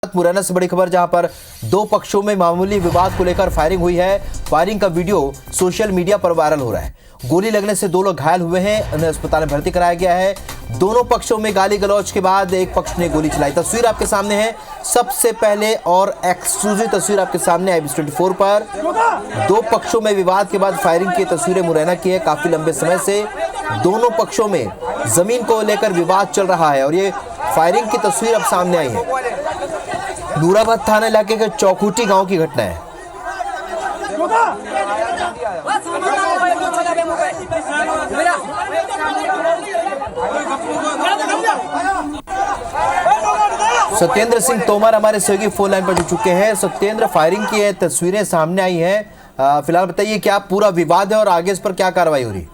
मुरैना से बड़ी खबर, जहां पर दो पक्षों में मामूली विवाद को लेकर फायरिंग हुई है। फायरिंग का वीडियो सोशल मीडिया पर वायरल हो रहा है। गोली लगने से दो लोग घायल हुए हैं, उन्हें अस्पताल में भर्ती कराया गया है। दोनों पक्षों में गाली गलौज के बाद एक पक्ष ने गोली चलाई। तस्वीर आपके सामने है, सबसे पहले और एक्सक्लूसिव तस्वीर आपके सामने IBC24 पर। दो पक्षों में विवाद के बाद फायरिंग की तस्वीरें मुरैना की है। काफी लंबे समय से दोनों पक्षों में जमीन को लेकर विवाद चल रहा है और ये फायरिंग की तस्वीर अब सामने आई है। नूराबाद थाना इलाके के चौखुटी गांव की घटना है। सत्येंद्र सिंह तोमर हमारे सहयोगी फोन लाइन पर जुड़ चुके हैं। सत्येंद्र, फायरिंग की है तस्वीरें सामने आई हैं, फिलहाल बताइए क्या पूरा विवाद है और आगे इस पर क्या कार्रवाई हो रही है?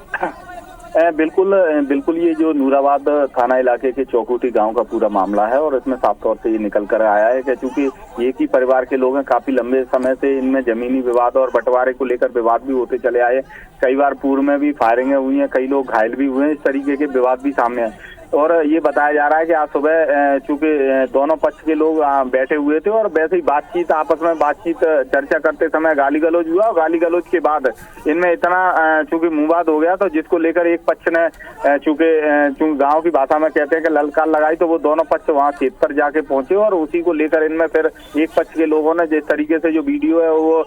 बिल्कुल ये जो नूराबाद थाना इलाके के चौखुटी गांव का पूरा मामला है और इसमें साफ तौर से ये निकल कर आया है कि चूंकि एक ही परिवार के लोग हैं, काफी लंबे समय से इनमें जमीनी विवाद और बंटवारे को लेकर विवाद भी होते चले आए। कई बार पूर्व में भी फायरिंगें हुई हैं, कई लोग घायल भी हुए हैं, इस तरीके के विवाद भी सामने आए। और ये बताया जा रहा है कि आज सुबह चूंकि दोनों पक्ष के लोग बैठे हुए थे और वैसे ही आपस में बातचीत चर्चा करते समय गाली गलौज हुआ और गाली गलौज के बाद इनमें इतना चूंकि मुंहबात हो गया, तो जिसको लेकर एक पक्ष ने चूंकि गांव की भाषा में कहते हैं कि ललकार लगाई, तो वो दोनों पक्ष वहां खेत पर जाके पहुंचे और उसी को लेकर इनमें फिर एक पक्ष के लोगों ने जिस तरीके से जो वीडियो है वो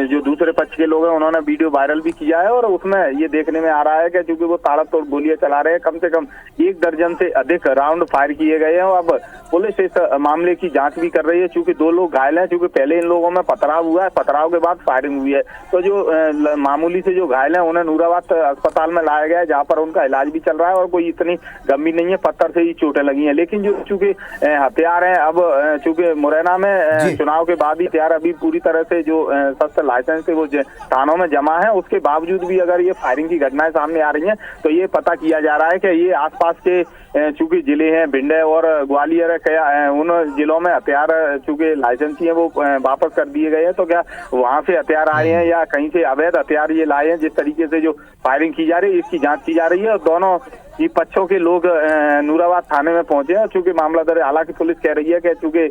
जो दूसरे पक्ष के लोग हैं उन्होंने वीडियो वायरल भी किया है और उसमें ये देखने में आ रहा है कि चूंकि वो ताबड़तोड़ गोलियां चला रहे हैं, कम से कम 1 दर्जन से अधिक राउंड फायर किए गए हैं। और अब पुलिस इस मामले की जांच भी कर रही है, क्योंकि 2 लोग घायल हैं, क्योंकि पहले इन लोगों में पथराव हुआ है, पथराव के बाद फायरिंग हुई है। तो जो मामूली से जो घायल हैं उन्हें नूराबाद अस्पताल में लाया गया है, जहां पर उनका इलाज भी चल रहा है और कोई इतनी गंभीर नहीं है, पत्थर से ही चोटें लगी हैं। लेकिन जो चूंकि हथियार है, अब चूंकि मुरैना में चुनाव के बाद ही हथियार अभी पूरी तरह से जो शस्त्र लाइसेंस है वो थानों में जमा है, उसके बावजूद भी अगर ये फायरिंग की घटनाएं सामने आ रही हैं तो ये पता किया जा रहा है कि ये आसपास के चूंकि जिले हैं भिंड और ग्वालियर है, उन जिलों में हथियार चूंकि लाइसेंसी है वो वापस कर दिए गए हैं, तो क्या वहां से हथियार आए हैं या कहीं से अवैध हथियार ये लाए हैं? जिस तरीके से जो फायरिंग की जा रही है इसकी जांच की जा रही है और दोनों ये पक्षों के लोग नूराबाद थाने में पहुंचे हैं। चूंकि मामला दर्ज, हालांकि पुलिस कह रही है कि चूंकि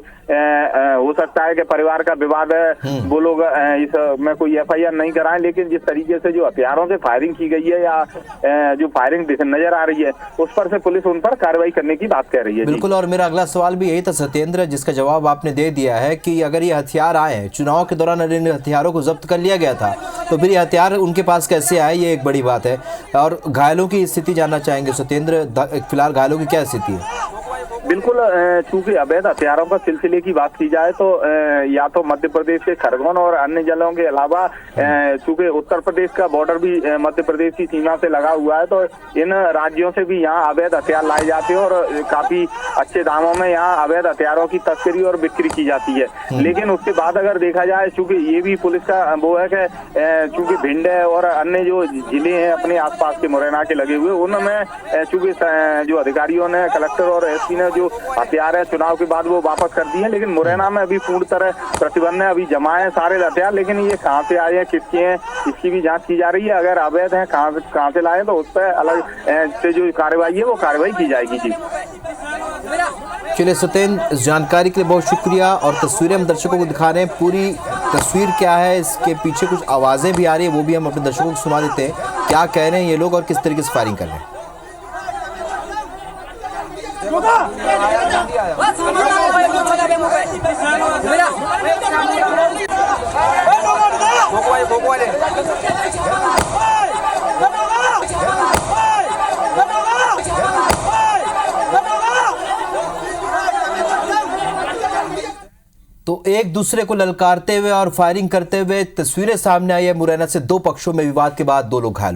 हो सकता है कि परिवार का विवाद है, वो लोग इसमें कोई FIR नहीं कराएं, लेकिन जिस तरीके से जो हथियारों से फायरिंग की गई है या जो फायरिंग नजर आ रही है उस पर से पुलिस उन पर कार्रवाई करने की बात कह रही है। बिल्कुल, और मेरा अगला सवाल भी यही था सत्येंद्र, जिसका जवाब आपने दे दिया है कि अगर ये हथियार आए, चुनाव के दौरान इन हथियारों को जब्त कर लिया गया था, तो फिर ये हथियार उनके पास कैसे आए, ये एक बड़ी बात है। और घायलों की स्थिति जानना चाहेंगे सत्येंद्र, फिलहाल घायलों की क्या स्थिति है? बिल्कुल, चूंकि अवैध हथियारों का सिलसिले की बात की जाए तो या तो मध्य प्रदेश के खरगोन और अन्य जिलों के अलावा चूंकि उत्तर प्रदेश का बॉर्डर भी मध्य प्रदेश की सीमा से लगा हुआ है, तो इन राज्यों से भी यहाँ अवैध हथियार लाए जाते हैं और काफी अच्छे दामों में यहाँ अवैध हथियारों की तस्करी और बिक्री की जाती है। लेकिन उसके बाद अगर देखा जाए, चूंकि ये भी पुलिस का वो है कि चूंकि भिंड और अन्य जो जिले हैं अपने आसपास के मुरैना के लगे हुए, उनमें चूंकि जो अधिकारियों ने, कलेक्टर और SP ने जो हथियार है चुनाव के बाद वो वापस कर दिए हैं। लेकिन मुरैना में अभी पूर्ण तरह प्रतिबंध है, अभी जमा है सारे हथियार, लेकिन ये कहाँ से आए हैं, किसके हैं, इसकी भी जांच की जा रही है। अगर अवैध है, कहाँ से लाए, तो उस पर अलग से जो कार्रवाई है वो कार्रवाई की जाएगी। जी चलिए सत्येंद्र, इस जानकारी के लिए बहुत शुक्रिया। और तस्वीरें हम दर्शकों को दिखा रहे हैं, पूरी तस्वीर क्या है, इसके पीछे कुछ आवाजें भी आ रही है, वो भी हम अपने दर्शकों को सुना देते हैं। क्या कह रहे हैं ये लोग और किस तरीके से फायरिंग कर रहे हैं? तो एक दूसरे को ललकारते हुए और फायरिंग करते हुए तस्वीरें सामने आई है मुरैना से। 2 पक्षों में विवाद के बाद 2 लोग घायल।